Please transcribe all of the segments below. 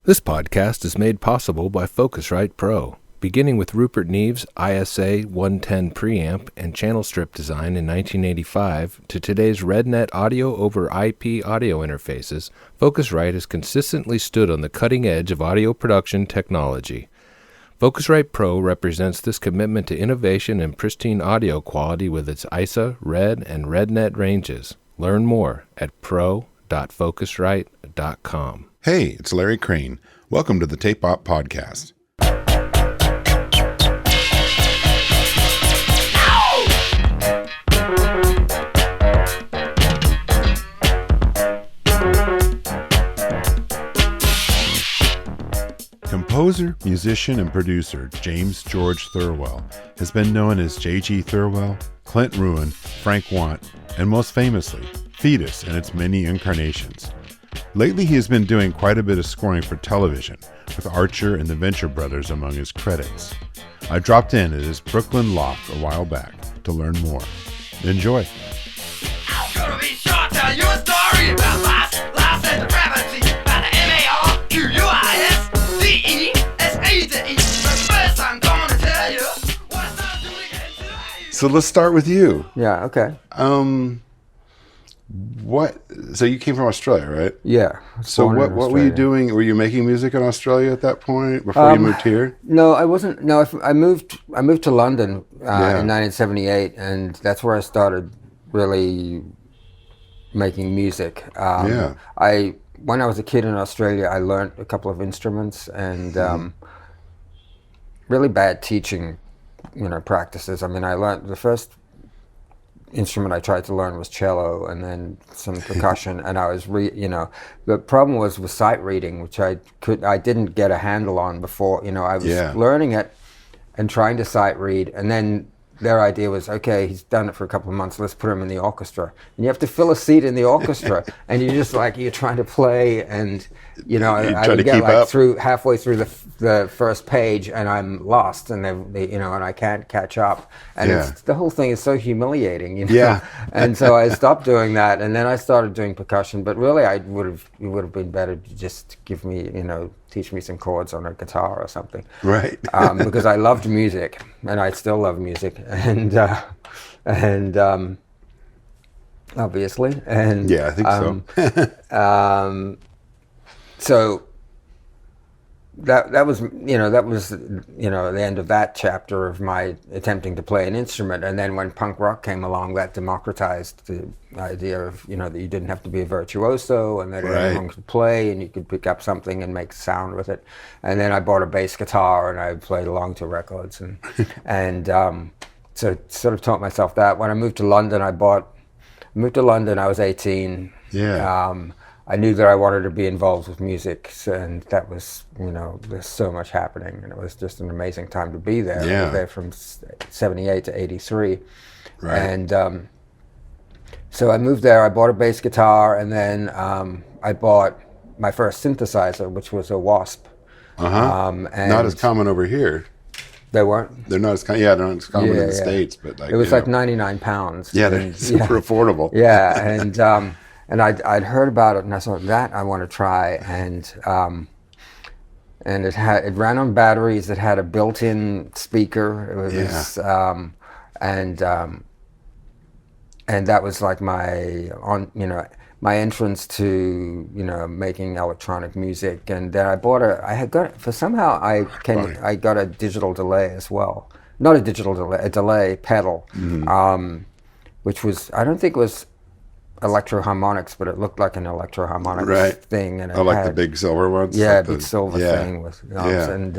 This podcast is made possible by Focusrite Pro. Beginning with Rupert Neve's ISA 110 preamp and channel strip design in 1985 to today's RedNet audio over IP audio interfaces, Focusrite has consistently stood on the cutting edge of audio production technology. Focusrite Pro represents this commitment to innovation and pristine audio quality with its ISA, Red, and RedNet ranges. Learn more at pro.focusrite.com. Hey, it's Larry Crane. Welcome to the Tape Op Podcast. Composer, musician, and producer James George Thirlwell has been known as JG Thirlwell, Clint Ruin, Frank Want, and most famously, Foetus and its many incarnations. Lately, he has been doing quite a bit of scoring for television, with Archer and the Venture Brothers among his credits. I dropped in at his Brooklyn loft a while back to learn more. Enjoy. I'm gonna be short, tell you a story about life and depravity, about the MARQUISDESADE. But first, I'm gonna tell you what it's not doing into you. So let's start with you. Yeah, okay. So you came from Australia, right? Yeah. So what were you doing? Were you making music in Australia at that point before you moved here? No, I wasn't. No, I moved to London in 1978, and that's where I started really making music. When I was a kid in Australia, I learned a couple of instruments and really bad teaching, practices. I mean, I learned the first instrument I tried to learn was cello, and then some percussion, and I was the problem was with sight reading, which I didn't get a handle on before. I was learning it and trying to sight read, and then their idea was, okay, he's done it for a couple of months, let's put him in the orchestra. And you have to fill a seat in the orchestra, and you're just you're trying to play, and I would get halfway through the first page, and I'm lost, and and I can't catch up, and the whole thing is so humiliating, And so I stopped doing that, and then I started doing percussion. But really, it would have been better to just give me, teach me some chords on a guitar or something, right? Because I loved music, and I still love music, and obviously, and I think so. So that was the end of that chapter of my attempting to play an instrument. And then when punk rock came along, that democratized the idea of that you didn't have to be a virtuoso, and that anyone could play, and you could pick up something and make sound with it. And then I bought a bass guitar, and I played along to records, and so sort of taught myself that. When I moved to London, I was 18. I knew that I wanted to be involved with music, and that was, there's so much happening, and it was just an amazing time to be there. I was there from 78 to 83. Right. And so I moved there, I bought a bass guitar, and then I bought my first synthesizer, which was a Wasp. And not as common over here. They weren't? They're not as common. They're not as common in the States, but it was like 99 pounds. Yeah, they're super affordable. Yeah, and I'd heard about it, and I thought, that I want to try, and it ran on batteries. It had a built-in speaker. It was and that was like my entrance to making electronic music. And then I got a digital delay as well. Not a digital delay, a delay pedal, which was, I don't think it was electro-harmonics, but it looked like an electro-harmonics thing. And like the big silver ones? Yeah, big silver thing with knobs. And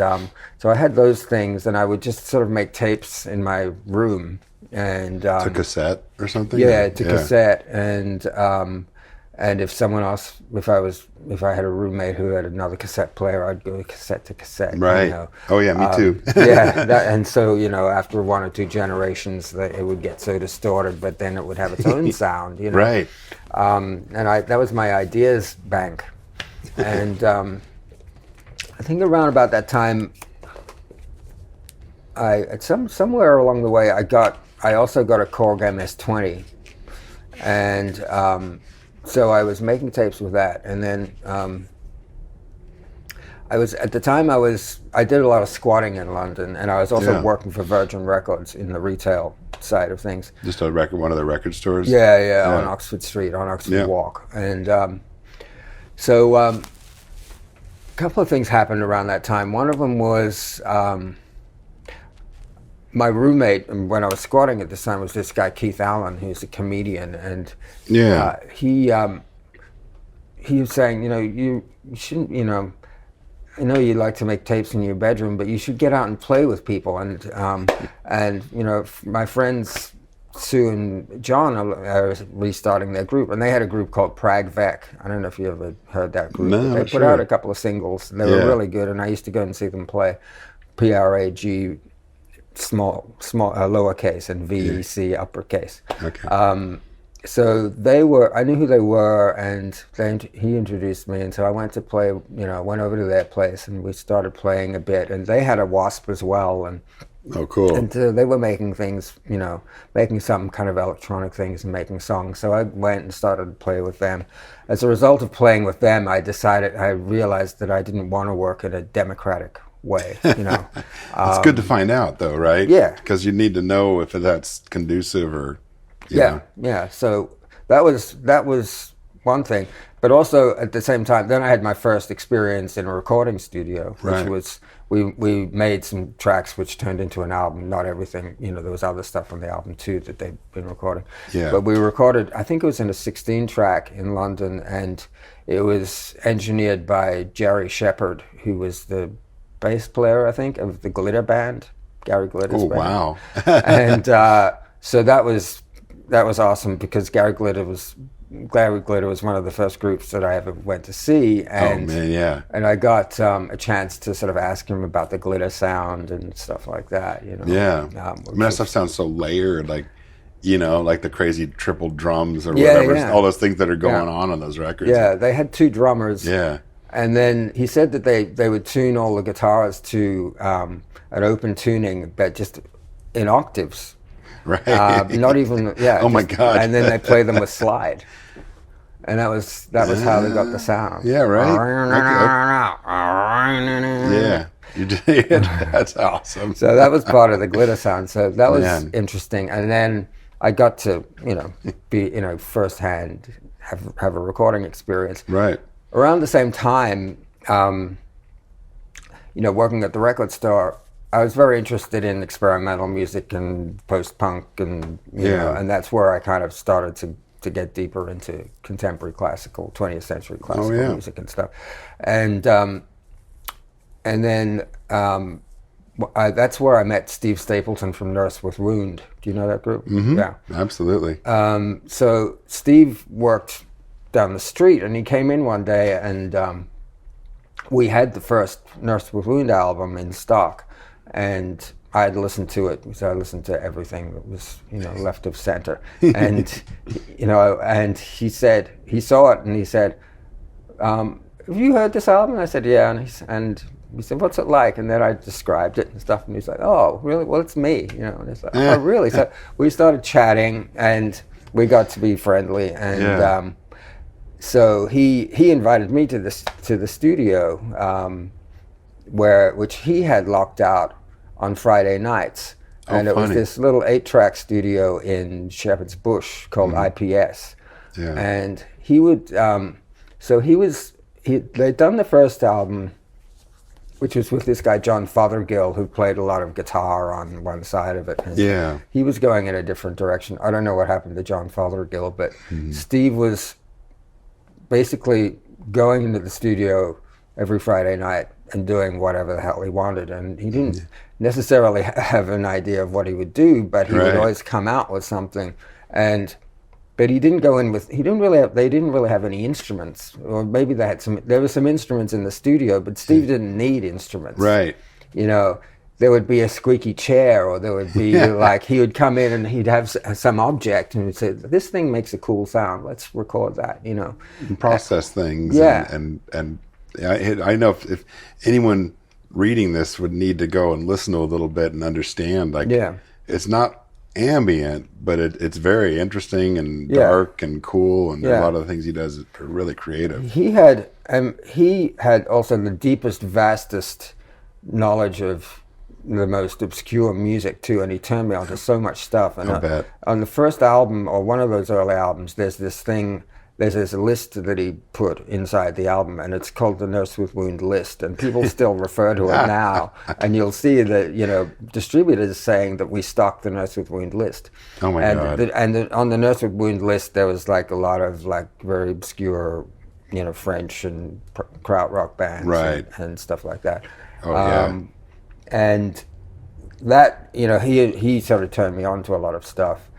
so I had those things, and I would just sort of make tapes in my room. And to cassette or something? Yeah, to cassette. And if someone else, if I had a roommate who had another cassette player, I'd go cassette to cassette. Right. Oh yeah, me too. And so after one or two generations, it would get so distorted, but then it would have its own sound. Right. And that was my ideas bank, and I think around about that time, somewhere along the way, I also got a Korg MS-20, and so I was making tapes with that, and then I was at the time. I did a lot of squatting in London, and I was also Yeah. working for Virgin Records in the retail side of things. Just one of the record stores. Yeah, on Oxford Street, on Oxford Walk, and so a couple of things happened around that time. One of them was my roommate, when I was squatting at this time, was this guy Keith Allen, who's a comedian, and he was saying, you shouldn't, I know you like to make tapes in your bedroom, but you should get out and play with people. And my friends Sue and John are restarting their group, and they had a group called Prague Vec. I don't know if you ever heard that group. No, they put out a couple of singles, and they were really good. And I used to go and see them play. PRAG, small lowercase, and VEC uppercase. Okay. So I knew who they were, and he introduced me, and so I went to play, went over to their place, and we started playing a bit, and they had a Wasp as well, and oh, cool. And they were making things, making some kind of electronic things and making songs, so I went and started to play with them. As a result of playing with them, I realized that I didn't want to work in a democratic way, It's good to find out, though, right? Yeah. Because you need to know if that's conducive or... Yeah. So that was one thing, but also at the same time, then I had my first experience in a recording studio, which was we made some tracks which turned into an album. Not everything, there was other stuff on the album too that they'd been recording. Yeah. But we recorded, I think it was in a 16-track in London, and it was engineered by Jerry Shepard, who was the bass player, I think, of the Glitter Band, Gary Glitter's band. Wow. And so that was awesome, because Gary Glitter was one of the first groups that I ever went to see, and and I got a chance to sort of ask him about the Glitter sound and stuff like that. That stuff sounds so layered, like the crazy triple drums or whatever. All those things that are going on those records. Yeah, they had two drummers. Yeah. And then he said that they would tune all the guitars to an open tuning, but just in octaves. Right. Not even, Oh my God. And then they play them with slide. And that was how they got the sound. Yeah, right. Yeah. You did. That's awesome. So that was part of the Glitter sound. So that was interesting. And then I got to, be, firsthand, have a recording experience. Right. Around the same time, working at the record store, I was very interested in experimental music and post-punk, and and that's where I kind of started to get deeper into contemporary classical, 20th century classical music and stuff. And then that's where I met Steve Stapleton from Nurse with Wound. Do you know that group? Mm-hmm. Yeah, absolutely. So Steve worked down the street, and he came in one day, and we had the first Nurse with Wound album in stock. And I had listened to it, so I listened to everything that was, left of center. And, and he said, he saw it and he said, have you heard this album? And I said, yeah. And he said, what's it like? And then I described it and stuff. And he's like, oh, really? Well, it's me, And it's like, oh, really? So we started chatting, and we got to be friendly. And so he invited me to the studio, which he had locked out on Friday nights, and it was this little 8-track studio in Shepherd's Bush called IPS. Yeah. And he would, they'd done the first album, which was with this guy John Fothergill, who played a lot of guitar on one side of it. And he was going in a different direction. I don't know what happened to John Fothergill, but Steve was basically going into the studio every Friday night and doing whatever the hell he wanted, and he didn't necessarily have an idea of what he would do, but he would always come out with something. But he didn't go in with, they didn't really have any instruments, or maybe there were some instruments in the studio, but Steve didn't need instruments. Right. There would be a squeaky chair, or there would be he would come in and he'd have some object and he'd say, this thing makes a cool sound, let's record that, And process things. Yeah. And I know if anyone reading this would need to go and listen to a little bit and understand, it's not ambient, but it's very interesting and dark and cool, and a lot of the things he does are really creative. He had And he had also the deepest, vastest knowledge of the most obscure music too, and he turned me on to so much stuff. And I bet. On the first album, or one of those early albums, there's this list that he put inside the album, and it's called the Nurse with Wound list, and people still refer to it now. And you'll see that, you know, distributors saying that we stock the Nurse with Wound list. Oh my God. On the Nurse with Wound list, there was like a lot of like very obscure, you know, French and krautrock bands, right, and stuff like that. Oh yeah. And that, you know, he sort of turned me on to a lot of stuff,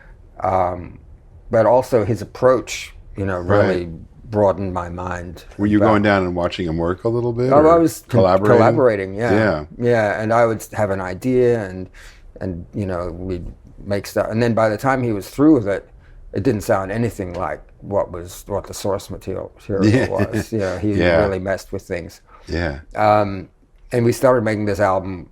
but also his approach, you know, really broadened my mind. Were you going down and watching him work a little bit? Oh, I was collaborating. Yeah. And I would have an idea, and you know, we'd make stuff, and then by the time he was through with it, it didn't sound anything like what the source material was. You know, he really messed with things. Yeah. And we started making this album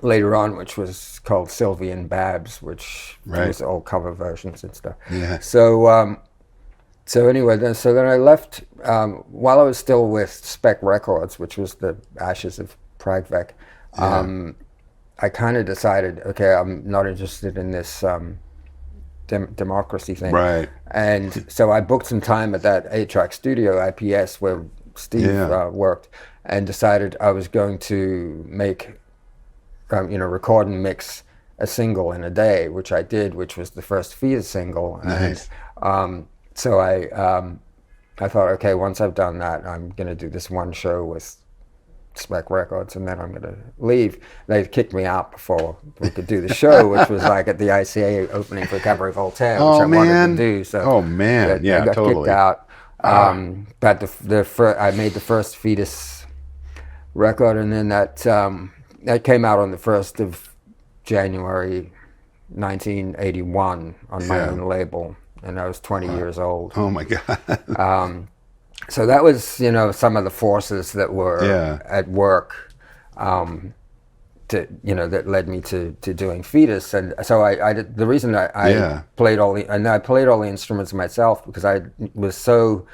later on, which was called Sylvie and Babs, which was all cover versions and stuff. Yeah. So anyway, then I left while I was still with Spec Records, which was the ashes of Pragvec. I kind of decided, okay, I'm not interested in this democracy thing. Right. And so I booked some time at that 8-track studio, IPS, where Steve worked, and decided I was going to make, record and mix a single in a day, which I did, which was the first Foetus single. Nice. And so I thought, okay, once I've done that, I'm going to do this one show with Spec Records, and then I'm going to leave. They kicked me out before we could do the show, which was like at the ICA opening for Cabaret Voltaire, which I wanted to do. So I got kicked out. But I made the first Foetus record, and then that came out on the 1st of January 1981 on my own label, and I was 20 years old. Oh my God. So that was, some of the forces that were at work, that led me to doing Foetus. And so I did, the reason I played all the instruments myself, because I was so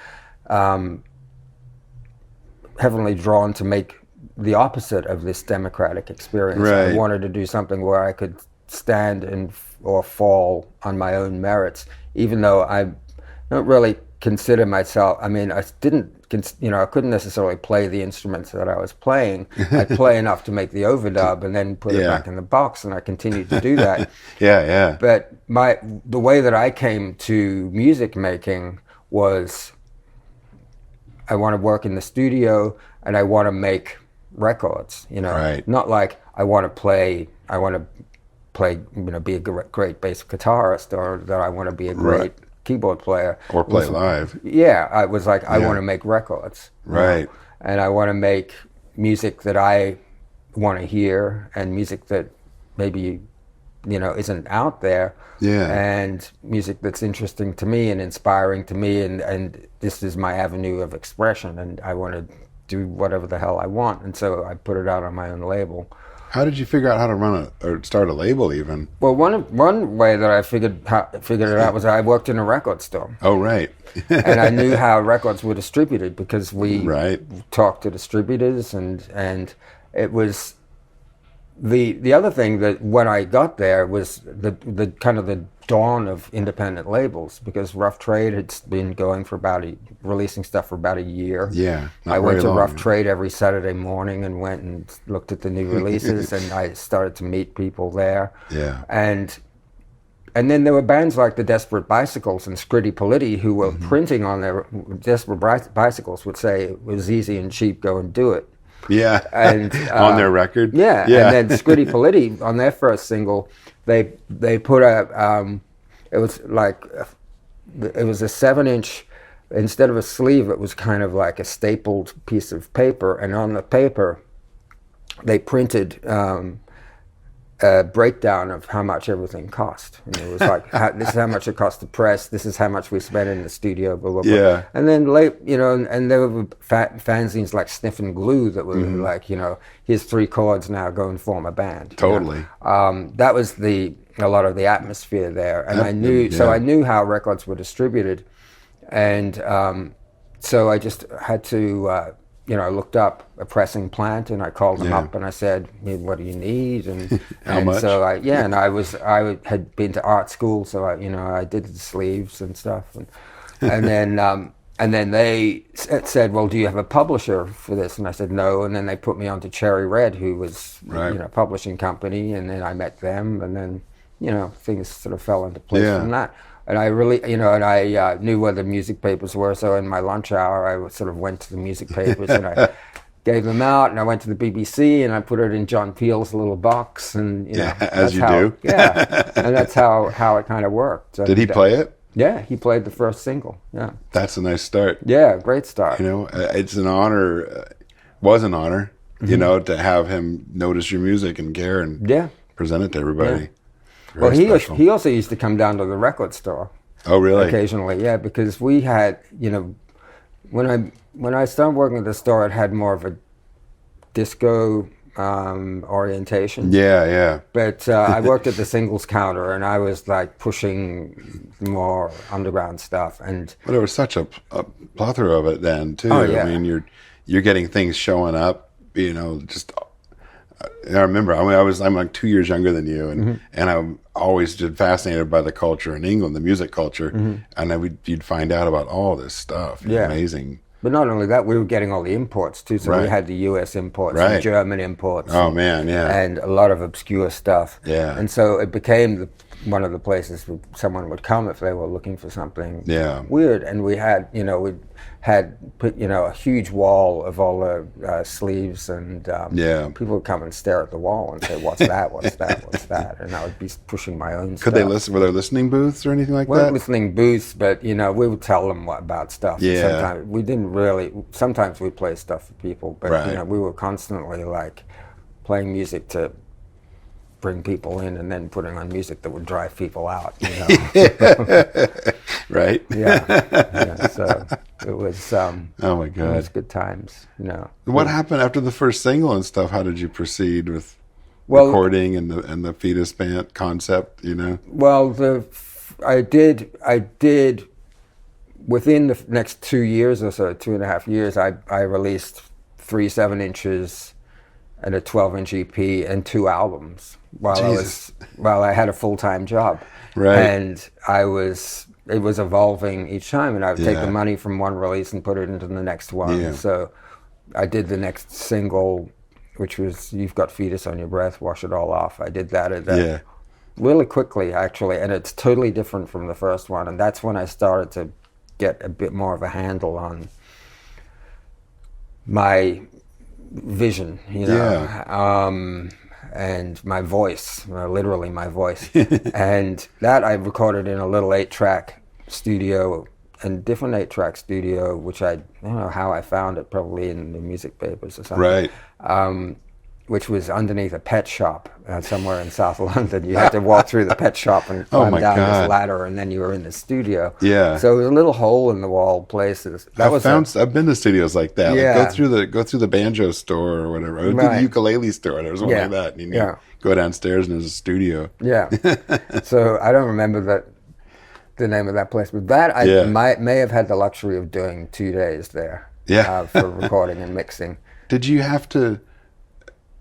heavily drawn to make the opposite of this democratic experience. Right. I wanted to do something where I could stand or fall on my own merits, even though I don't really consider myself, I couldn't necessarily play the instruments that I was playing. I'd play enough to make the overdub and then put it back in the box, and I continued to do that. But the way that I came to music making was, I want to work in the studio and I want to make records, not like I want to play, be a great bass guitarist, or that I want to be a great keyboard player. Or play live. Yeah, I was like, I want to make records. Right. And I want to make music that I want to hear, and music that maybe, isn't out there. Yeah. And music that's interesting to me and inspiring to me, and this is my avenue of expression, and I want to do whatever the hell I want. And so I put it out on my own label. How did you figure out how to start a label even? Well, one way that I figured it out was I worked in a record store. Oh, right. And I knew how records were distributed, because we talked to distributors, and it was the other thing that when I got there was the kind of the dawn of independent labels, because Rough Trade had been going releasing stuff for about a year. Yeah. I went to Rough Trade every Saturday morning and went and looked at the new releases, and I started to meet people there. Yeah. And then there were bands like the Desperate Bicycles and Scritti Politti, who were printing on their Desperate Bicycles would say, it was easy and cheap, go and do it. Yeah. And on their record. Yeah. And then Scritti Politti, on their first single, they put it was a 7-inch, instead of a sleeve, it was kind of like a stapled piece of paper, and on the paper they printed a breakdown of how much everything cost. And it was like, this is how much it cost to press, this is how much we spent in the studio, blah, blah, blah. Yeah. And then and there were fanzines like Sniff and Glue that were like, here's 3 chords, now go and form a band. Totally. That was a lot of the atmosphere there. And I knew how records were distributed. And so I just had to, I looked up a pressing plant, and I called them up, and I said, "What do you need?" And how much? So I had been to art school, so I did the sleeves and stuff, and then they said, "Well, do you have a publisher for this?" And I said, "No." And then they put me onto Cherry Red, who was publishing company, and then I met them, and then things sort of fell into place from that. And I really, I knew where the music papers were, so in my lunch hour, I sort of went to the music papers and I gave them out, and I went to the BBC and I put it in John Peel's little box, and as you do. And that's how it kind of worked. Did he play it? Yeah, he played the first single. Yeah, that's a nice start. Yeah, great start. It's an honor. Was an honor, to have him notice your music and care and present it to everybody. Very he also used to come down to the record store. Oh, really? Occasionally, yeah, because we had, when I started working at the store, it had more of a disco orientation. Yeah. But I worked at the singles counter, and I was like pushing more underground stuff. And there was such a plethora of it then too. Oh, yeah. I mean, you're getting things showing up. Just. I remember. I'm like 2 years younger than you, and I'm always just fascinated by the culture in England, the music culture, and then you'd find out about all this stuff. Yeah, amazing. But not only that, we were getting all the imports too. So we had the U.S. imports, and German imports. Oh man, yeah, and a lot of obscure stuff. Yeah, and so it became one of the places where someone would come if they were looking for something weird. And we had, we had put, a huge wall of all the sleeves, and people would come and stare at the wall and say, "What's that? What's that? What's that?" And I would be pushing my own stuff. Could they listen? Were there listening booths or anything like that? Listening booths, but we would tell them about stuff. Yeah. Sometimes we didn't really. Sometimes we play stuff for people, but we were constantly like playing music to bring people in, and then putting on music that would drive people out. Right. Yeah. So it was. Oh my God! It was good times. What happened after the first single and stuff? How did you proceed with recording and the Foetus band concept? Well, I did. Within the next 2 years or so, 2.5 years, I released 3 7-inches and a 12-inch EP and 2 albums while I had a full-time job. Right. And it was evolving each time, and I would take the money from one release and put it into the next one. Yeah. So I did the next single, which was "You've Got Foetus on Your Breath, Wash It All Off." I did that really quickly, actually, and it's totally different from the first one. And that's when I started to get a bit more of a handle on my vision, and my voice, literally my voice. And that I recorded in a little 8-track studio, and different 8-track studio, which I don't know how I found it, probably in the music papers or something. Right. Which was underneath a pet shop somewhere in South London. You had to walk through the pet shop and climb down this ladder, and then you were in the studio. Yeah. So it was a little hole in the wall places. I've been to studios like that. Yeah. Like go through the banjo store or whatever. Or the ukulele store. There was one like that. And you go downstairs and there's a studio. Yeah. So I don't remember the name of that place, but that I may have had the luxury of doing 2 days there. Yeah. For recording and mixing. Did you have to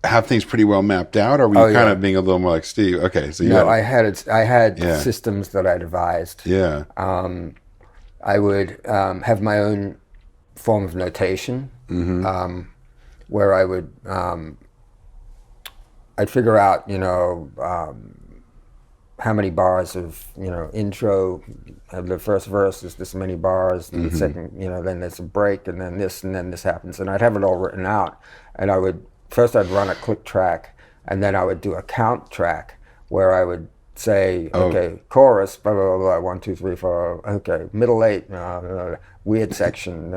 have things pretty well mapped out, or were you kind of being a little more like Steve? Okay, so I had systems that I devised. Yeah. I would have my own form of notation, where I would I'd figure out how many bars of intro. The first verse is this many bars, and the second then there's a break, and then this happens, and I'd have it all written out, and I'd run a click track, and then I would do a count track where I would say, okay, chorus, blah, blah, blah, 1, 2, 3, 4, okay, middle 8, weird section,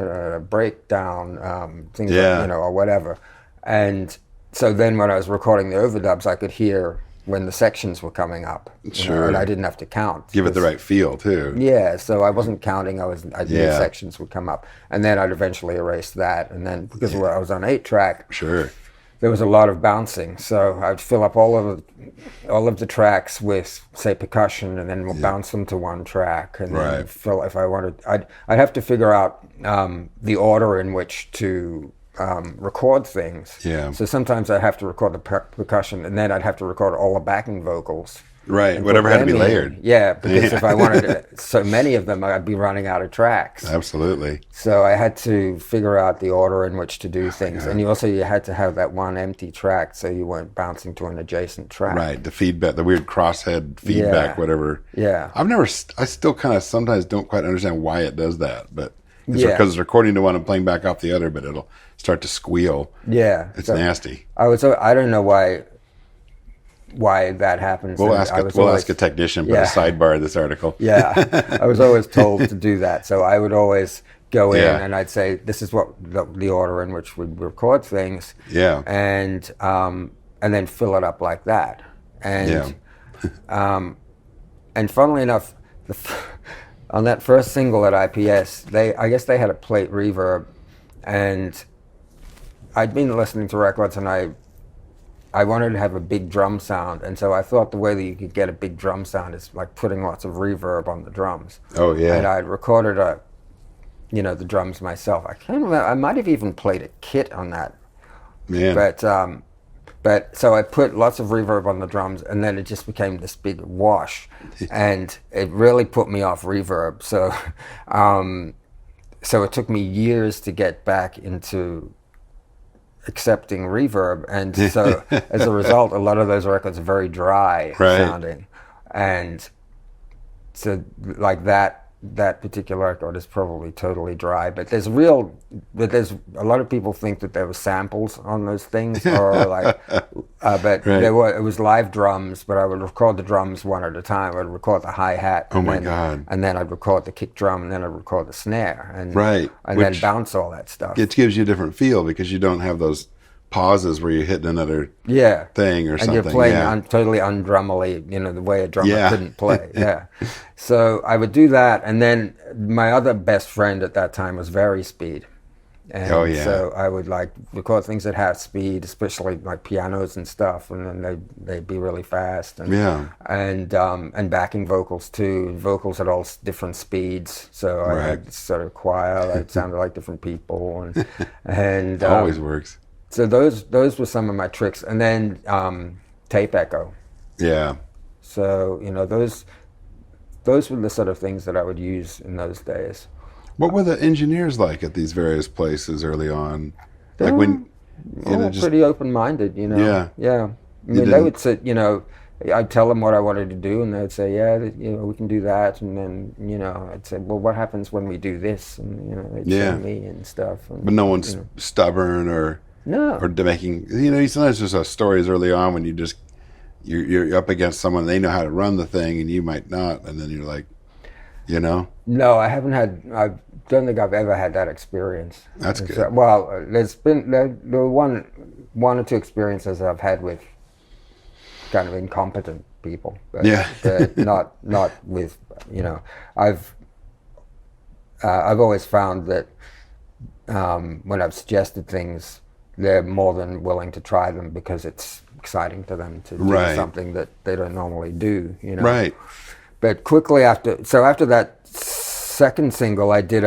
breakdown, things like, or whatever. And so then when I was recording the overdubs, I could hear when the sections were coming up. Sure. And I didn't have to count. Give it the right feel, too. Yeah, so I wasn't counting, I knew sections would come up. And then I'd eventually erase that, and then, because I was on 8-track, sure, there was a lot of bouncing. So I'd fill up all of the tracks with, say, percussion, and then we'll bounce them to one track, and then fill. If I wanted, I'd have to figure out the order in which to record things. Yeah. So sometimes I'd have to record the percussion, and then I'd have to record all the backing vocals. Right, whatever had to be layered. Yeah, because if I wanted so many of them, I'd be running out of tracks. Absolutely. So I had to figure out the order in which to do things. And you had to have that one empty track so you weren't bouncing to an adjacent track. Right, the feedback, the weird crosshead feedback, whatever. Yeah. I still kind of sometimes don't quite understand why it does that, but it's because it's recording to one and playing back off the other, but it'll start to squeal. Yeah. It's nasty. I don't know why that happens. We'll ask a technician, but a sidebar of this article. Yeah, I was always told to do that, so I would always go in and I'd say, "This is what the order in which we record things." Yeah, and then fill it up like that. And and funnily enough, on that first single at IPS, I guess they had a plate reverb, and I'd been listening to records, and I wanted to have a big drum sound, and so I thought the way that you could get a big drum sound is like putting lots of reverb on the drums. Oh yeah. And I'd recorded the drums myself. I can't remember. I might have even played a kit on that. Yeah. But so I put lots of reverb on the drums, and then it just became this big wash, and it really put me off reverb. So, so it took me years to get back into accepting reverb, and so as a result, a lot of those records are very dry sounding, and so like that particular record is probably totally dry. But there's a lot of people think that there were samples on those things, or like, but it was live drums. But I would record the drums one at a time. I'd record the hi-hat. And then I'd record the kick drum, and then I'd record the snare, and then bounce all that stuff. It gives you a different feel because you don't have those pauses where you're hitting another thing or something. And you're playing totally undrummily, the way a drummer couldn't play. So I would do that, and then my other best friend at that time was Speed. And so I would like record things at half speed, especially like pianos and stuff, and then they'd be really fast. And and backing vocals too. Vocals at all different speeds. So I had sort of choir that sounded like different people, and always works. So those were some of my tricks, and then tape echo. Yeah. So those were the sort of things that I would use in those days. What were the engineers like at these various places early on? They like were all pretty open-minded, Yeah. I mean, they would sit, I'd tell them what I wanted to do, and they'd say, we can do that. And then, I'd say, well, what happens when we do this? And, they'd show me and stuff. And, but no one's stubborn or making, sometimes there's stories early on when you're up against someone, they know how to run the thing and you might not. And then you're like, No, I don't think I've ever had that experience. That's good. Well, there were one or two experiences I've had with kind of incompetent people, but not with, I've always found that when I've suggested things, they're more than willing to try them because it's exciting to them to do something that they don't normally do, Right. But quickly after that second single, I made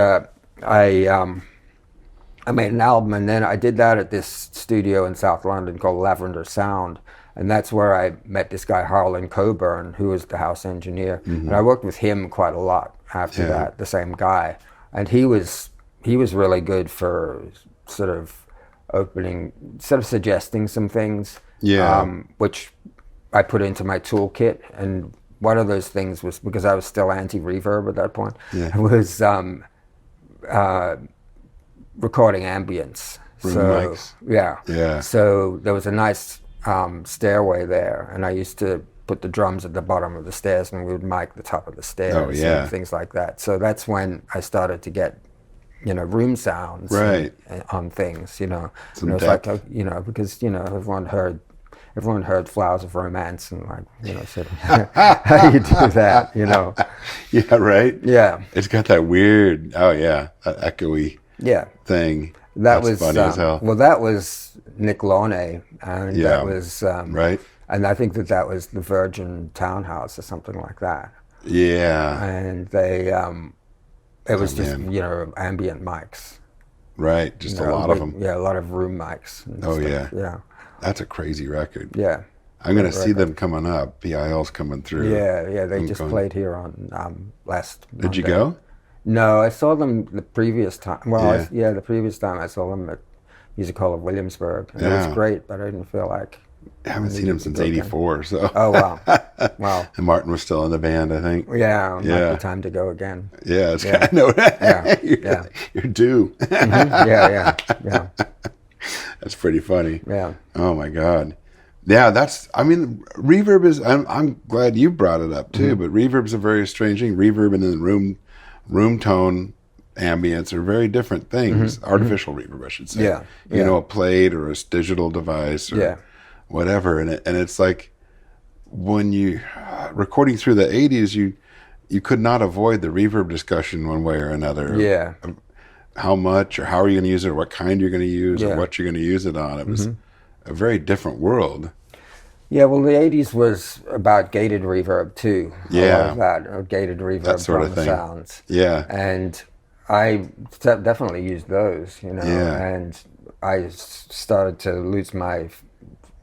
an album, and then I did that at this studio in South London called Lavender Sound, and that's where I met this guy Harlan Coburn, who was the house engineer, and I worked with him quite a lot after that, the same guy, and he was really good for sort of suggesting some things, which I put into my toolkit. And one of those things was, because I was still anti-reverb at that point, was recording ambience. So there was a nice stairway there, and I used to put the drums at the bottom of the stairs, and we would mic the top of the stairs and things like that. So that's when I started to get room sounds on things, and it was like, because everyone heard Flowers of Romance, and said, how do you do that, Yeah, right? Yeah. It's got that weird, that echoey thing. That's funny as hell. Well, that was Nick Launay, and that was right. And I think that was the Virgin Townhouse or something like that. Yeah. And they, it was just ambient mics. Right, just a lot of them. Yeah, a lot of room mics. Oh stuff. yeah. That's a crazy record. Yeah. I'm going to see them coming up. PIL's coming through. Yeah. They just played here on last Monday. Did you go? No, I saw them the previous time. Well, the previous time I saw them at Music Hall of Williamsburg. And it was great, but I didn't feel like... I haven't seen him since '84, so... Oh, wow. Wow. And Martin was still in the band, I think. Yeah, might be time to go again. Yeah, it's kind of... No, you're due. Yeah. That's pretty funny. Yeah. Oh, my God. Yeah, reverb is... I'm glad you brought it up, too, but reverb's a very strange thing. Reverb and then room tone ambience are very different things. Artificial reverb, I should say. Yeah. You know, a plate or a digital device or whatever. And it's like when you... recording through the 80s, you could not avoid the reverb discussion one way or another. Yeah. How much or how are you going to use it or what kind you're going to use or what you're going to use it on. It was a very different world. Yeah, well, the 80s was about gated reverb, too. Yeah. A lot of that, gated reverb, that sort of thing. Sounds. Yeah. And I definitely used those, and I started to lose my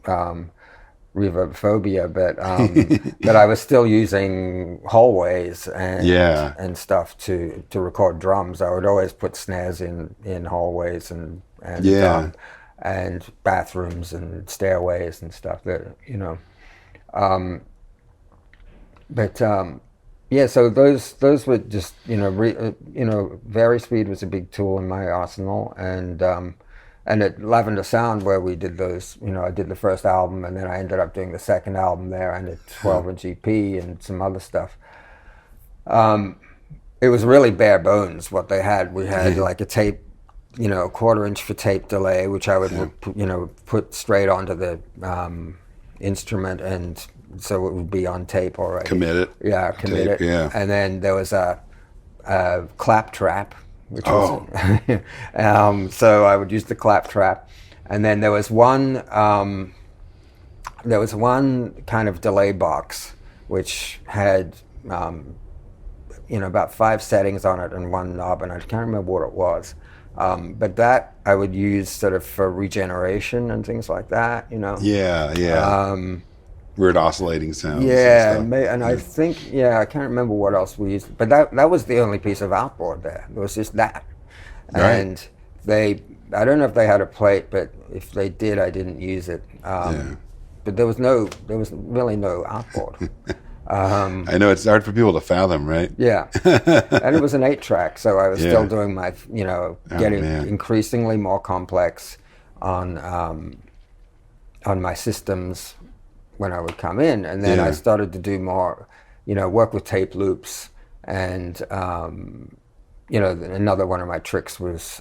reverb phobia, but I was still using hallways and stuff to record drums. I would always put snares in hallways and bathrooms and stairways and stuff that so those were just Vari-Speed was a big tool in my arsenal, and at Lavender Sound where we did those, I did the first album and then I ended up doing the second album there and a 12-inch EP and some other stuff. It was really bare bones what they had. We had like a tape, a 1/4 inch for tape delay, which I would put straight onto the instrument, and so it would be on tape already. Commit it. Yeah, commit it. Yeah. And then there was a clap trap, which was so I would use the clap trap, and then there was one kind of delay box which had about 5 settings on it and one knob, and I can't remember what it was. But that I would use sort of for regeneration and things like that, Weird oscillating sounds. Yeah, and I think, I can't remember what else we used, but that was the only piece of outboard there. It was just that. And I don't know if they had a plate, but if they did, I didn't use it. But there was really no outboard. I know it's hard for people to fathom, right? Yeah, and it was an 8-track, so I was still doing my, getting increasingly more complex on my systems when I would come in, and then I started to do more, work with tape loops, and another one of my tricks was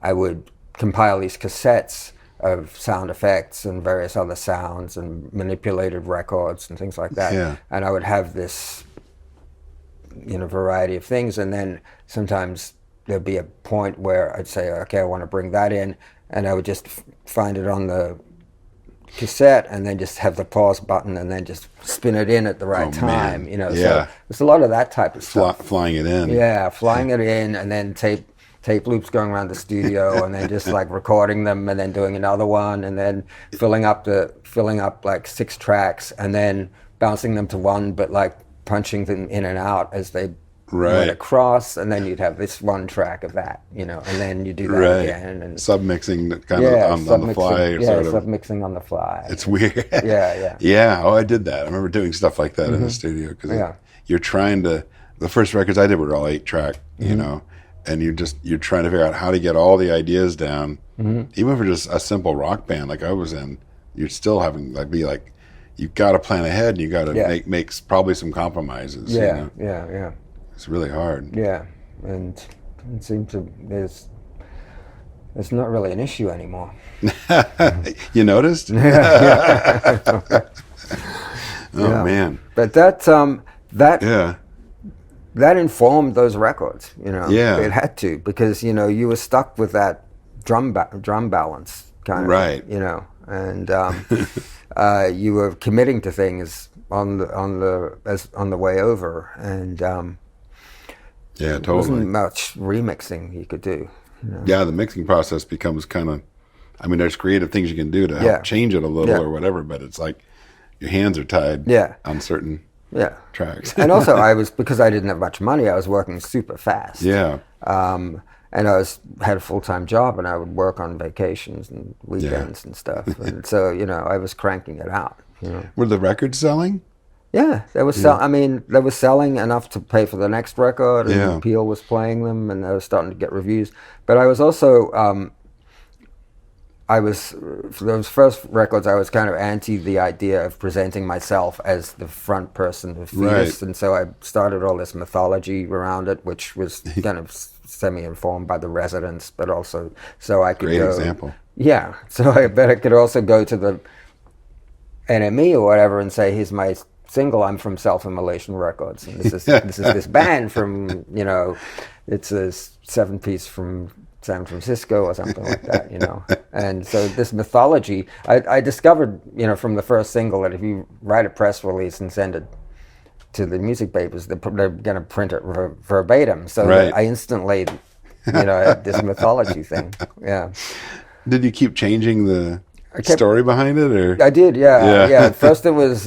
I would compile these cassettes of sound effects and various other sounds and manipulated records and things like that. Yeah. And I would have this, variety of things. And then sometimes there'd be a point where I'd say, okay, I want to bring that in. And I would just find it on the cassette and then just have the pause button and then just spin it in at the right time. So there's a lot of that type of stuff. Flying it in. Yeah, flying it in, and then tape loops going around the studio, and then just like recording them, and then doing another one, and then filling up like 6 tracks, and then bouncing them to one, but like punching them in and out as they went across, and then you'd have this one track of that, and then you do that again, and submixing kind of on the fly. Submixing on the fly. It's weird. Yeah. Yeah. Oh, I did that. I remember doing stuff like that in the studio because you're trying to. The first records I did were all 8-track, and you're trying to figure out how to get all the ideas down, even for just a simple rock band like I was in. You're still having you've got to plan ahead, and you got to make probably some compromises. Yeah. It's really hard. Yeah, and it seems there's not really an issue anymore. You noticed? Yeah. Oh man! But that informed those records. It had to, because you were stuck with that drum balance kind of, right. you know, and you were committing to things on the way over, and yeah, there totally. wasn't much remixing you could do. You know? Yeah, the mixing process becomes kind of, I mean, there's creative things you can do to help change it a little or whatever, but it's like your hands are tied on certain tracks. And also because I didn't have much money, I was working super fast. Yeah. And I had a full-time job, and I would work on vacations and weekends and stuff. And so, you know, I was cranking it out. You know? Were the records selling? Yeah, they were I mean, they were selling enough to pay for the next record, and Peel was playing them, and they were starting to get reviews. But I was also, for those first records, I was kind of anti the idea of presenting myself as the front person of Foetus, and so I started all this mythology around it, which was kind of semi-informed by the Residents, but also so I could Great go... example. Yeah, so I bet I could also go to the NME or whatever and say, here's my single, I'm from Self-Immolation Records, and this is this band from, you know, it's a 7-piece from San Francisco or something like that, you know. And so this mythology, I discovered, you know, from the first single that if you write a press release and send it to the music papers, they're going to print it verbatim. So that I instantly, you know, had this mythology thing. Yeah. Did you keep changing the story behind it, or? I did, yeah. At first it was,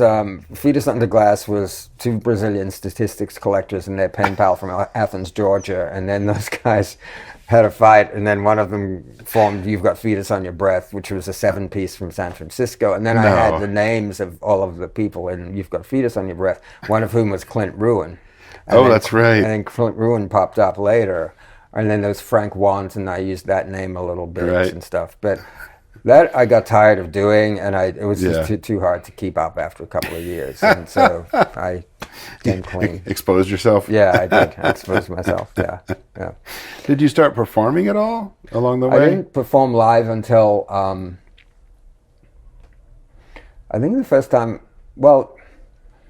Foetus Under Glass was 2 Brazilian statistics collectors and their pen pal from Athens, Georgia. And then those guys had a fight, and then one of them formed You've Got Foetus on Your Breath, which was a 7-piece from San Francisco. And then I had the names of all of the people in You've Got Foetus on Your Breath, one of whom was Clint Ruin. And that's right. And then Clint Ruin popped up later. And then there was Frank Want, and I used that name a little bit and stuff. But that I got tired of doing, and it was just too hard to keep up after a couple of years. And so I came clean. Exposed yourself? Yeah, I did. I exposed myself, yeah. Did you start performing at all along the way? I didn't perform live until, I think the first time,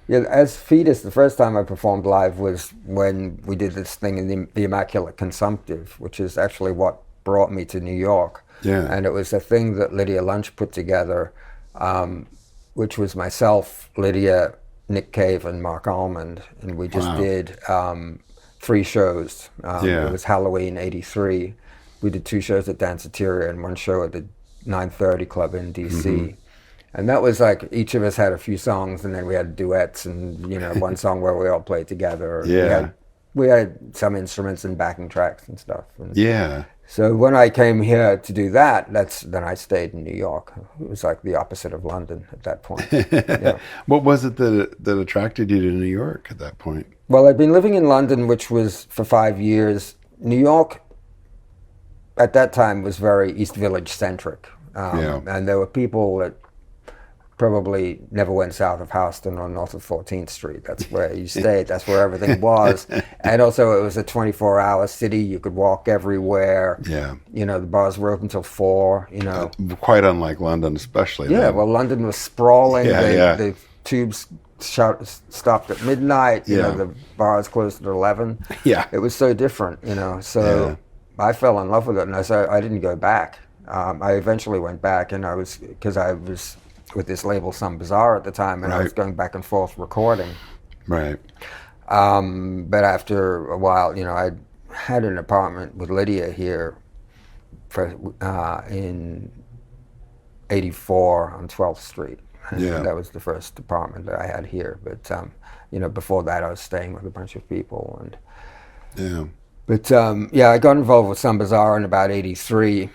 as Foetus, the first time I performed live was when we did this thing in the Immaculate Consumptive, which is actually what brought me to New York. Yeah. And it was a thing that Lydia Lunch put together, which was myself, Lydia, Nick Cave, and Mark Almond. And we just did 3 shows. It was Halloween '83. We did 2 shows at Danceteria and 1 show at the 930 Club in D.C. Mm-hmm. And that was like, each of us had a few songs, and then we had duets and, you know, 1 song where we all played together. We had some instruments and backing tracks and stuff. And so when I came here to do that, then I stayed in New York. It was like the opposite of London at that point. What was it that attracted you to New York at that point? Well, I'd been living in London, which was for 5 years. New York at that time was very East Village centric. And there were people that probably never went south of Houston or north of 14th Street. That's where you stayed. That's where everything was. And also it was a 24-hour city. You could walk everywhere. Yeah. You know, the bars were open till 4, you know. Quite unlike London, especially. Yeah, then. Well, London was sprawling. The tubes stopped at midnight. You know, the bars closed at 11. Yeah. It was so different, you know. So I fell in love with it, and I didn't go back. I eventually went back, and because I was with this label Some Bizarre at the time, and I was going back and forth recording. Right. But after a while, you know, I had an apartment with Lydia here in 84 on 12th Street. And that was the first apartment that I had here. But, you know, before that I was staying with a bunch of people. But I got involved with Some Bizarre in about 83.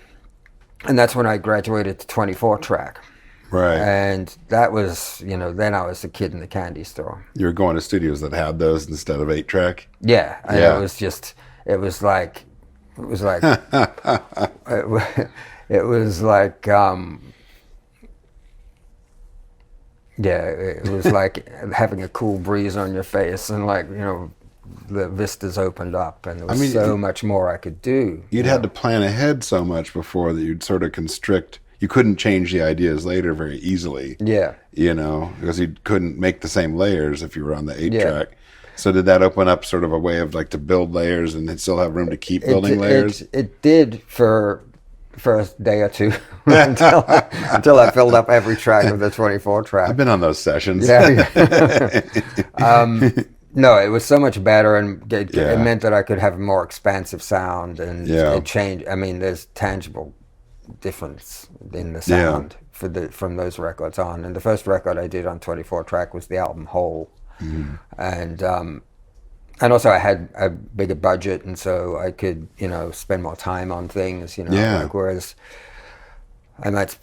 And that's when I graduated to 24-track. Right. And that was, you know, then I was a kid in the candy store. You were going to studios that had those instead of 8-track? Yeah. And it was like, it was like having a cool breeze on your face, and like, you know, the vistas opened up, and there was so much more I could do. You'd had to plan ahead so much before that you'd sort of constrict. You couldn't change the ideas later very easily. Yeah. You know, because you couldn't make the same layers if you were on the 8-track. So did that open up sort of a way of like to build layers and then still have room to keep building layers? It did for first day or two until I filled up every track of the 24 track. I've been on those sessions. Yeah. No, it was so much better, and it meant that I could have a more expansive sound, and it changed. I mean, there's tangible difference in the sound from those records on. And the first record I did on 24 track was the album Whole, and also I had a bigger budget, and so I could, spend more time on things, like, whereas I might,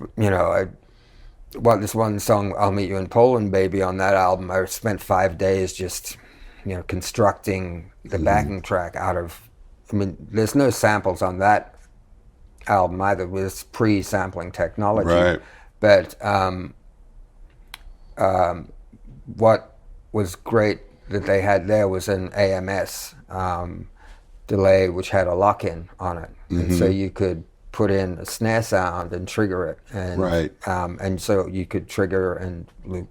this one song, I'll Meet You in Poland, Baby, on that album, I spent 5 days just, constructing the backing track out of, there's no samples on that album either. It was pre-sampling technology. Right. But what was great that they had there was an AMS delay, which had a lock-in on it, and so you could put in a snare sound and trigger it, and and so you could trigger and loop,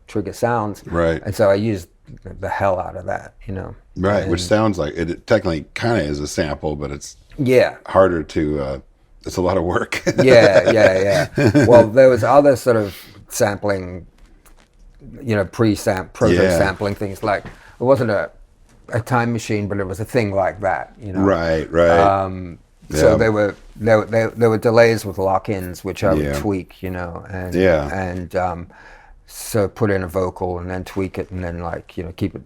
trigger sounds, and so I used the hell out of that, right, which sounds like it technically kind of is a sample, but it's harder to. It's a lot of work. Yeah. Well, there was other sort of sampling, proto-sampling things, like, it wasn't a time machine, but it was a thing like that, Right. So there were delays with lock-ins, which I would tweak, and so put in a vocal and then tweak it, and then keep it,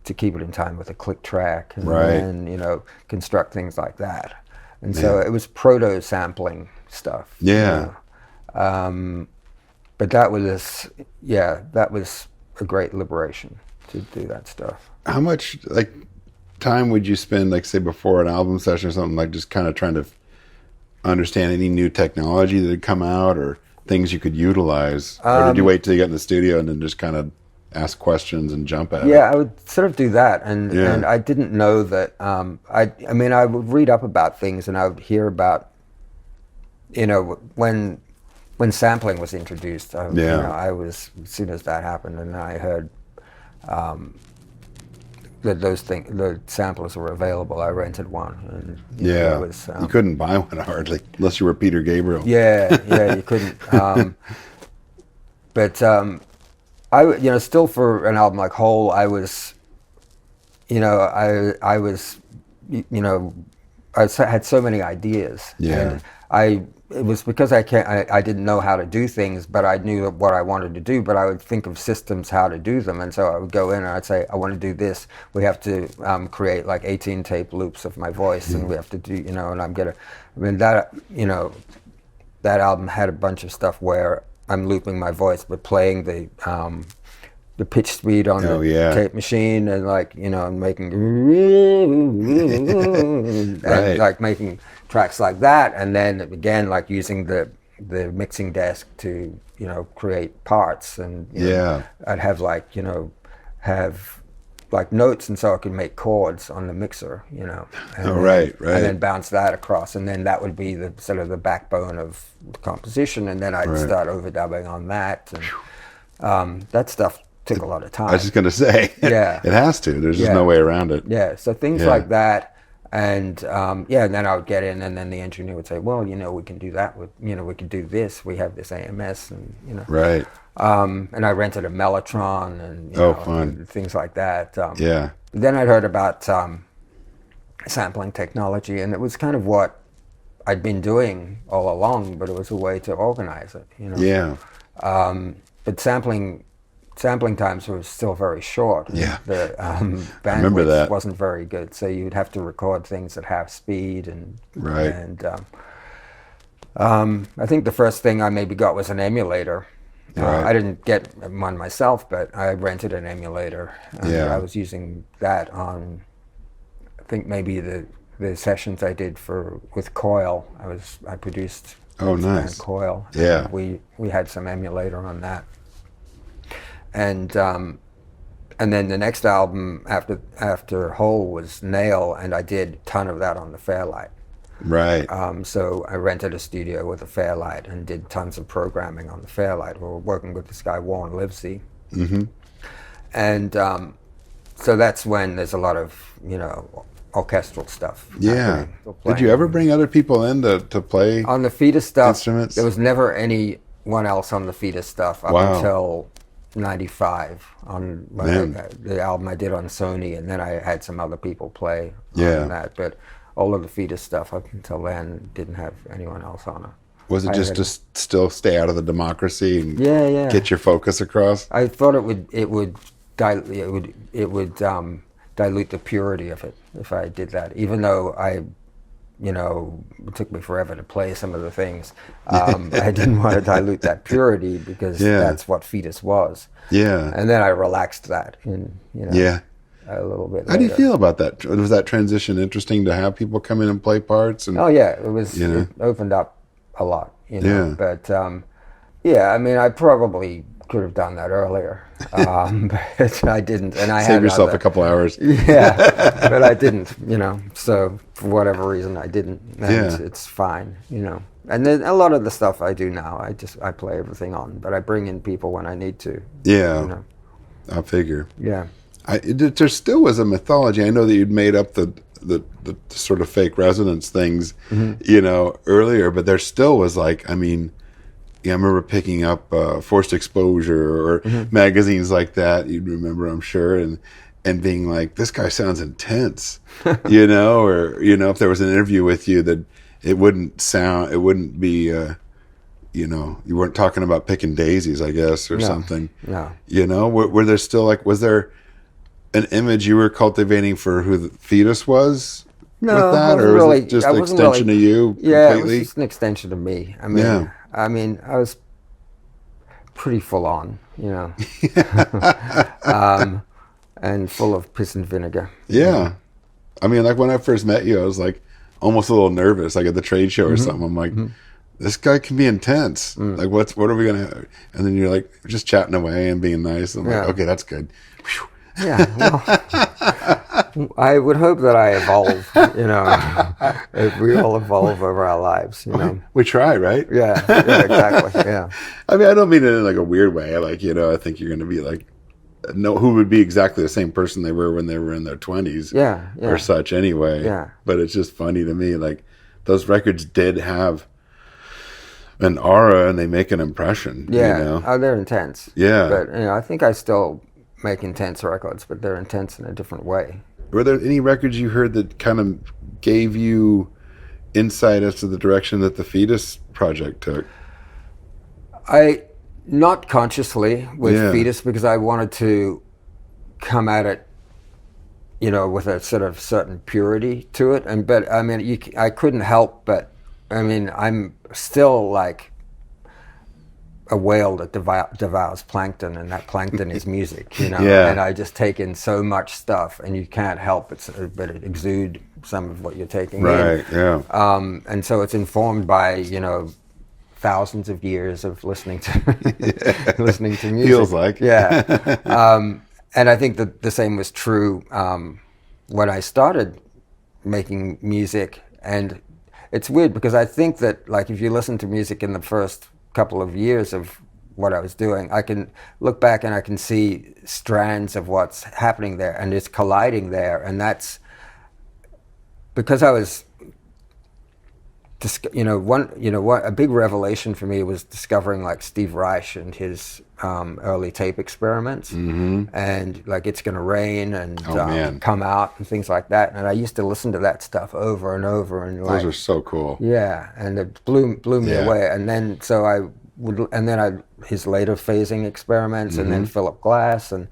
to keep it in time with a click track, and then construct things like that. And so it was proto-sampling stuff. Yeah. But that was a great liberation to do that stuff. How much time would you spend, say, before an album session or something, just kind of trying to understand any new technology that had come out or things you could utilize? Or did you wait till you got in the studio and then just kind of ask questions and jump at it? Yeah, I would sort of do that, and I didn't know that. I would read up about things, and I would hear about, when sampling was introduced. I was, as soon as that happened, and I heard that the samplers were available. I rented one, and it was, you couldn't buy one hardly unless you were Peter Gabriel. Yeah, you couldn't. But I, still for an album like Whole, I was, I had so many ideas. Yeah. And it was because I didn't know how to do things, but I knew what I wanted to do, but I would think of systems how to do them. And so I would go in and I'd say, I want to do this. We have to create 18 tape loops of my voice, and we have to do, and I'm going to, that album had a bunch of stuff where I'm looping my voice, but playing the pitch speed on the tape machine, and making and making tracks like that, and then again using the mixing desk to create parts, and I'd have have notes, and so I could make chords on the mixer, and then bounce that across, and then that would be the sort of the backbone of the composition, and then I'd start overdubbing on that, and that stuff took a lot of time. I was just gonna say, it has to. There's just no way around it. Yeah, so things like that, and and then I would get in, and then the engineer would say, well, we can do that with, we can do this. We have this AMS, and Right. And I rented a Mellotron, and fun. and things like that. Yeah. Then I'd heard about sampling technology, and it was kind of what I'd been doing all along, but it was a way to organize it. Yeah. But sampling times were still very short. Yeah. The bandwidth wasn't very good, so you'd have to record things at half speed, and I think the first thing I maybe got was an emulator. I didn't get one myself, but I rented an emulator, and I was using that on, I think maybe the sessions I did with Coil. I produced nice. Coil. Yeah. We had some emulator on that. And then the next album after Whole was Nail, and I did a ton of that on the Fairlight. Right. So I rented a studio with a Fairlight and did tons of programming on the Fairlight. We were working with this guy Warren Livesey. Mm-hmm. And so that's when there's a lot of orchestral stuff. Yeah. Did you ever bring other people in to play on the Foetus stuff? Instruments? There was never anyone else on the Foetus stuff up until '95 on the album I did on Sony, and then I had some other people play on that. But all of the Foetus stuff up until then didn't have anyone else on it. Was it just to still stay out of the democracy and get your focus across? I thought it would dilute the purity of it if I did that. Even though it took me forever to play some of the things. I didn't want to dilute that purity because that's what Foetus was. Yeah. And then I relaxed that a little bit later. How do you feel about that? Was that transition interesting to have people come in and play parts? And, it was. It opened up a lot, But I mean, I probably could have done that earlier, but I didn't. And I saved yourself a couple hours. Yeah, but I didn't. So for whatever reason, I didn't. And it's fine. And then a lot of the stuff I do now, I play everything on, but I bring in people when I need to. Yeah, I figure. Yeah, there still was a mythology. I know that you'd made up the sort of fake resonance things, earlier, but there still was like, I mean, I remember picking up Forced Exposure or magazines like that. You'd remember, I'm sure, and being like, this guy sounds intense, or if there was an interview with you that it wouldn't be, you weren't talking about picking daisies, I guess, or something. No. Were there still was there an image you were cultivating for who the Foetus was with that, or was it just an extension of you completely? Yeah, it was just an extension of me. I mean, I was pretty full on, and full of piss and vinegar. Yeah. I mean, like when I first met you, I was like almost a little nervous, like at the trade show or something. I'm like, this guy can be intense. Like, what are we going to, and then you're like just chatting away and being nice. I'm like, okay, that's good. Whew. Yeah, well, I would hope that I evolve, if we all evolve over our lives, We try, right? Yeah, exactly, yeah. I mean, I don't mean it in like a weird way. Like, I think you're going to be like, who would be exactly the same person they were when they were in their 20s or such anyway. Yeah. But it's just funny to me, like, those records did have an aura and they make an impression. Yeah, oh, they're intense. Yeah. But, I think I still make intense records, but they're intense in a different way. Were there any records you heard that kind of gave you insight as to the direction that the Foetus project took? Not consciously with Foetus, because I wanted to come at it, with a sort of certain purity to it. But I mean, I couldn't help but, I mean, I'm still like a whale that devours plankton, and that plankton is music, And I just take in so much stuff, and you can't help but exude some of what you're taking in. Right, yeah. And so it's informed by, thousands of years of listening to listening to music. Feels like. Yeah. And I think that the same was true when I started making music. And it's weird because I think that, like, if you listen to music in the first couple of years of what I was doing, I can look back and I can see strands of what's happening there, and it's colliding there. And that's because I was, a big revelation for me was discovering like Steve Reich and his early tape experiments, and like It's Gonna Rain and Come Out and things like that. And I used to listen to that stuff over and over, and those are so cool. Yeah, and it blew me away. And then his later phasing experiments, and then Philip Glass, and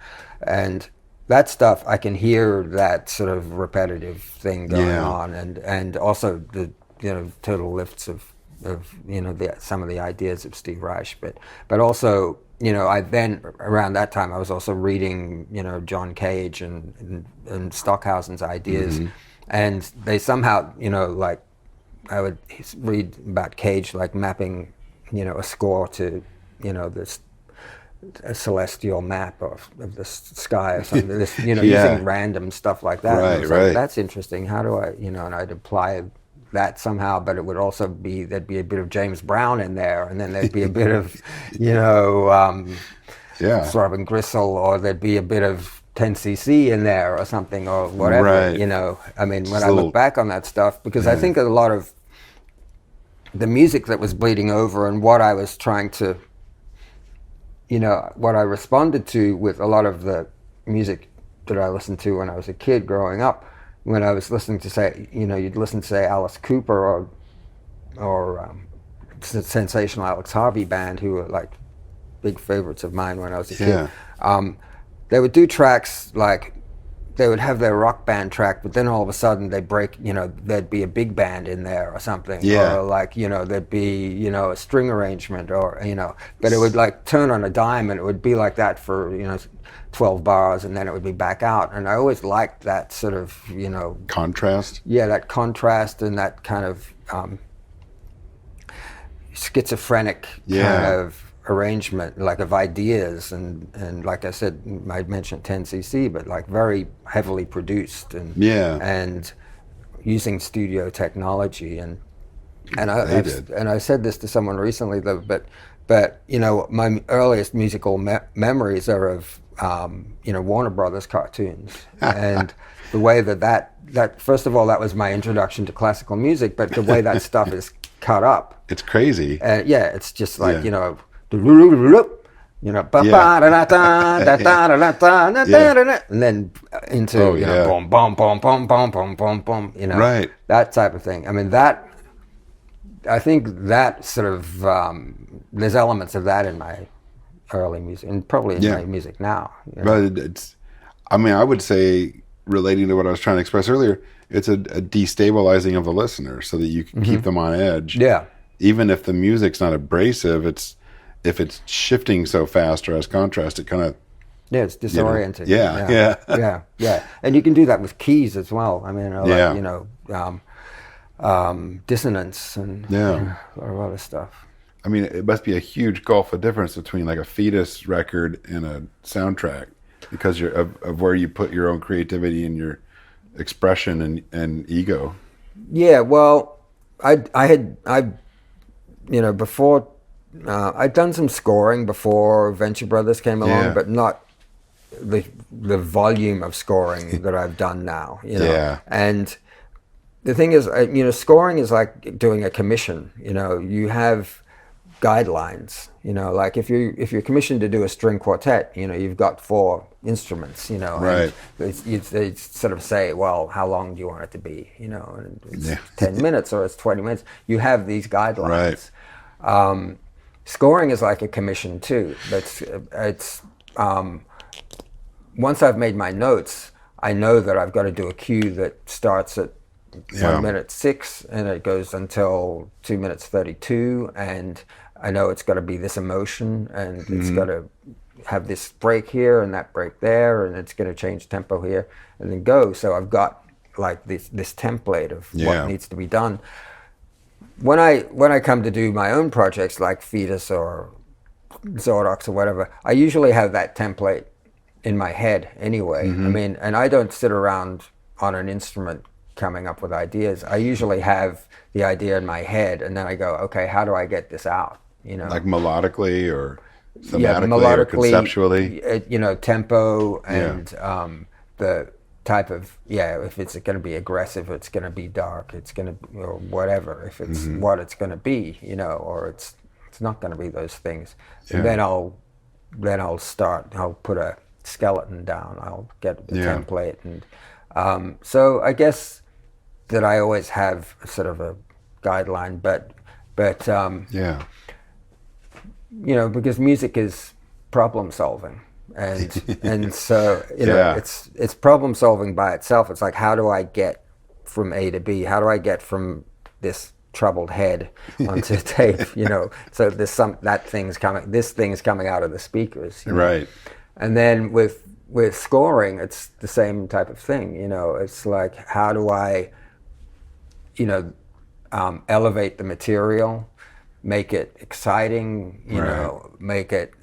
that stuff, I can hear that sort of repetitive thing going on, and also the total lifts of some of the ideas of Steve Reich, but also I then around that time I was also reading John Cage and Stockhausen's ideas, and they somehow like I would read about Cage like mapping a score to this a celestial map of the sky or something, this using random stuff like that. Right. Like, that's interesting. How do I and I'd apply that somehow, but it would also be there'd be a bit of James Brown in there, and then there'd be a bit of Throbbing Gristle, or there'd be a bit of 10cc in there or something or whatever, right. you know. I mean, when I look back on that stuff, because I think a lot of the music that was bleeding over and what I was trying to, you know, what I responded to with a lot of the music that I listened to when I was a kid growing up, when I was listening to, say, you know, you'd listen to, say, Alice Cooper or Sensational Alex Harvey Band, who were like big favorites of mine when I was a kid. They would do tracks like, they would have their rock band track, but then all of a sudden they'd break, you know, there'd be a big band in there or something. Or like, you know, there'd be, you know, a string arrangement or, you know, but it would like turn on a dime and it would be like that for, you know, 12 bars and then it would be back out. And I always liked that sort of, you know. Contrast? Yeah, that contrast and that kind of schizophrenic kind of arrangement, like of ideas, and like I said, I mentioned 10cc, but like very heavily produced and using studio technology and I said this to someone recently though, but you know, my earliest musical memories are of you know, Warner Brothers cartoons and the way that first of all, that was my introduction to classical music, but the way that stuff is cut up, it's crazy. Yeah, it's just like you know, you know, and then into you know, boom, boom, boom, boom, boom, boom, boom, boom, you know, that type of thing. I mean, that I think that sort of there's elements of that in my early music and probably in my music now. You know? But it's, I mean, I would say, relating to what I was trying to express earlier, it's a destabilizing of the listener so that you can keep them on edge. Yeah. Even if the music's not abrasive, if it's shifting so fast or has contrast, it kind of... Yeah, it's disorienting. You know? Yeah. And you can do that with keys as well. I mean, like, you know, dissonance and a lot of other stuff. I mean, it must be a huge gulf of difference between like a Foetus record and a soundtrack because of where you put your own creativity and your expression and ego. Yeah, well, I you know, before... I'd done some scoring before Venture Brothers came along, but not the volume of scoring that I've done now, you know. And the thing is, you know, scoring is like doing a commission. You know, you have guidelines. You know, like if you're commissioned to do a string quartet, you know, you've got 4 instruments. You know, right? They sort of say, well, how long do you want it to be? You know, and it's 10 minutes or it's 20 minutes. You have these guidelines. Right. Scoring is like a commission too. It's once I've made my notes, I know that I've got to do a cue that starts at 1 minute 6 and it goes until 2 minutes 32, and I know it's got to be this emotion and it's got to have this break here and that break there, and it's going to change tempo here and then go. So I've got like this template of what needs to be done. When I come to do my own projects like Foetus or Zordox or whatever, I usually have that template in my head anyway. I mean, and I don't sit around on an instrument coming up with ideas. I usually have the idea in my head, and then I go, okay, how do I get this out? You know, like melodically or thematically or conceptually. You know, tempo and the type of if it's going to be aggressive, it's going to be dark, it's going to, or whatever, if it's what it's going to be, you know, or it's not going to be those things. And then I'll put a skeleton down, I'll get the template, and so I guess that I always have a sort of a guideline, but you know, because music is problem solving. And so, you know, it's problem solving by itself. It's like, how do I get from A to B? How do I get from this troubled head onto tape? You know, so there's this thing's coming out of the speakers. You know? Right. And then with scoring, it's the same type of thing. You know, it's like, how do I, you know, elevate the material, make it exciting, you know, make it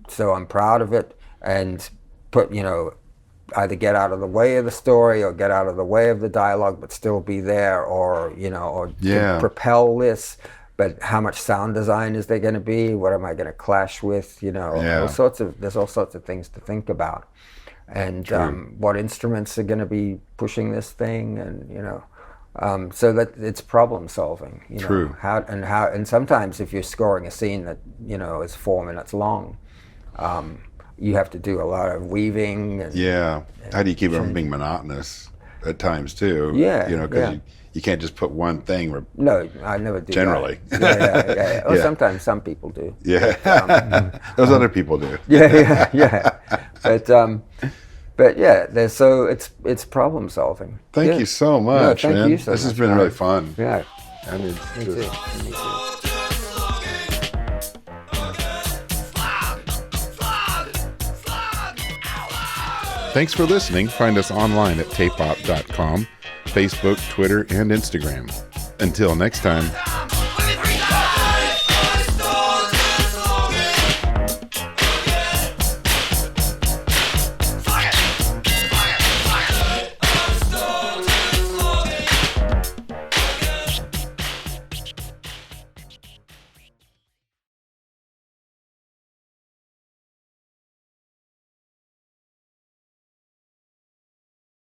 so I'm proud of it, and put, you know, either get out of the way of the story or get out of the way of the dialogue but still be there, or, you know, or propel this, but how much sound design is there going to be? What am I going to clash with? You know, there's all sorts of things to think about. and what instruments are going to be pushing this thing, and so that it's problem solving. True. And sometimes if you're scoring a scene that is 4 minutes long, you have to do a lot of weaving. And, how do you keep it from being monotonous at times too? Because you can't just put one thing. No, I never do. Generally. Yeah. Or sometimes some people do. Yeah. Those other people do. Yeah. But yeah, so it's problem solving. Thank you so much, thank man. You so this much, has been really fun. Yeah. I mean, Me too. Thanks for listening. Find us online at tapeop.com, Facebook, Twitter, and Instagram. Until next time.